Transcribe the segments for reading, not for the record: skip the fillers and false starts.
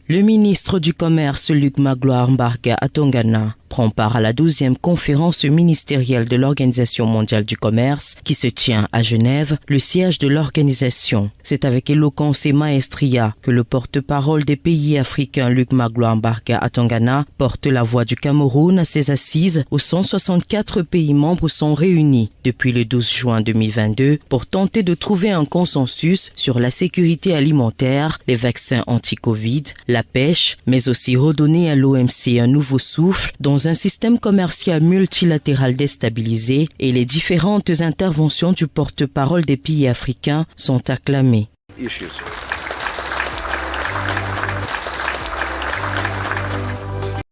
Le ministre du Commerce Luc Magloire Mbarga à Tongana prend part à la 12e conférence ministérielle de l'Organisation mondiale du commerce qui se tient à Genève, le siège de l'organisation. C'est avec éloquence et maestria que le porte-parole des pays africains Luc Magloire Mbarga à Tongana porte la voix du Cameroun à ses assises où 164 pays membres sont réunis depuis le 12 juin 2022 pour tenter de trouver un consensus sur la sécurité alimentaire, les vaccins anti-Covid, la pêche, mais aussi redonner à l'OMC un nouveau souffle dans un système commercial multilatéral déstabilisé et les différentes interventions du porte-parole des pays africains sont acclamées.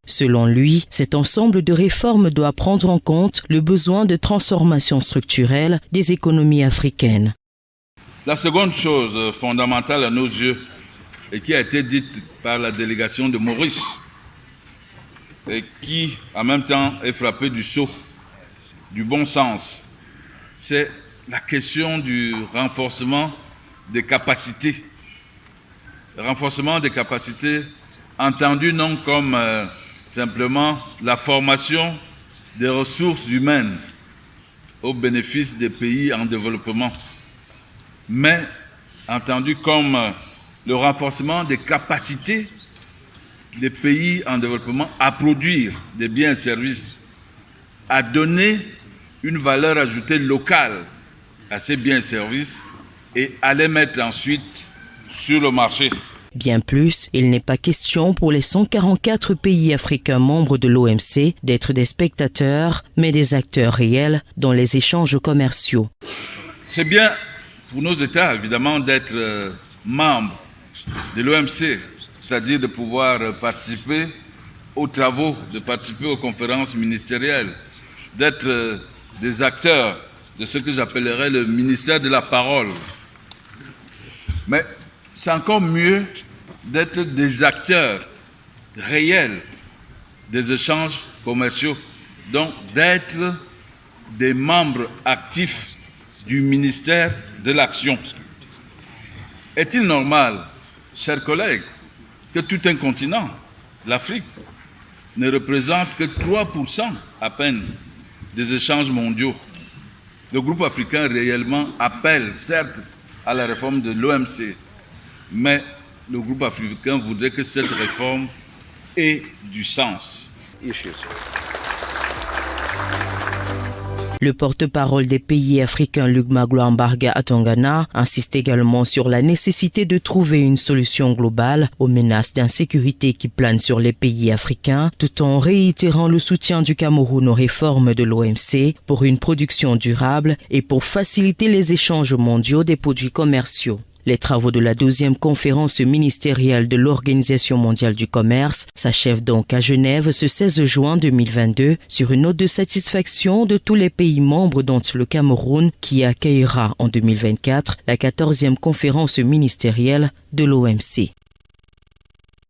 Selon lui, cet ensemble de réformes doit prendre en compte le besoin de transformation structurelle des économies africaines. La seconde chose fondamentale à nos yeux et qui a été dite par la délégation de Maurice et qui en même temps est frappée du sceau du bon sens, c'est la question du renforcement des capacités. Le renforcement des capacités entendu non comme simplement la formation des ressources humaines au bénéfice des pays en développement, mais entendu comme le renforcement des capacités des pays en développement à produire des biens et services, à donner une valeur ajoutée locale à ces biens et services et à les mettre ensuite sur le marché. Bien plus, il n'est pas question pour les 144 pays africains membres de l'OMC d'être des spectateurs, mais des acteurs réels dans les échanges commerciaux. C'est bien pour nos États, évidemment, d'être membres de l'OMC, c'est-à-dire de pouvoir participer aux travaux, de participer aux conférences ministérielles, d'être des acteurs de ce que j'appellerais le ministère de la parole. Mais c'est encore mieux d'être des acteurs réels des échanges commerciaux, donc d'être des membres actifs du ministère de l'Action. Est-il normal, chers collègues, que tout un continent, l'Afrique, ne représente que 3% à peine des échanges mondiaux? Le groupe africain réellement appelle, certes, à la réforme de l'OMC, mais le groupe africain voudrait que cette réforme ait du sens. Le porte-parole des pays africains Luc Magloire Mbarga à Tongana insiste également sur la nécessité de trouver une solution globale aux menaces d'insécurité qui planent sur les pays africains, tout en réitérant le soutien du Cameroun aux réformes de l'OMC pour une production durable et pour faciliter les échanges mondiaux des produits commerciaux. Les travaux de la 12e conférence ministérielle de l'Organisation mondiale du commerce s'achèvent donc à Genève ce 16 juin 2022 sur une note de satisfaction de tous les pays membres dont le Cameroun qui accueillera en 2024 la 14e conférence ministérielle de l'OMC.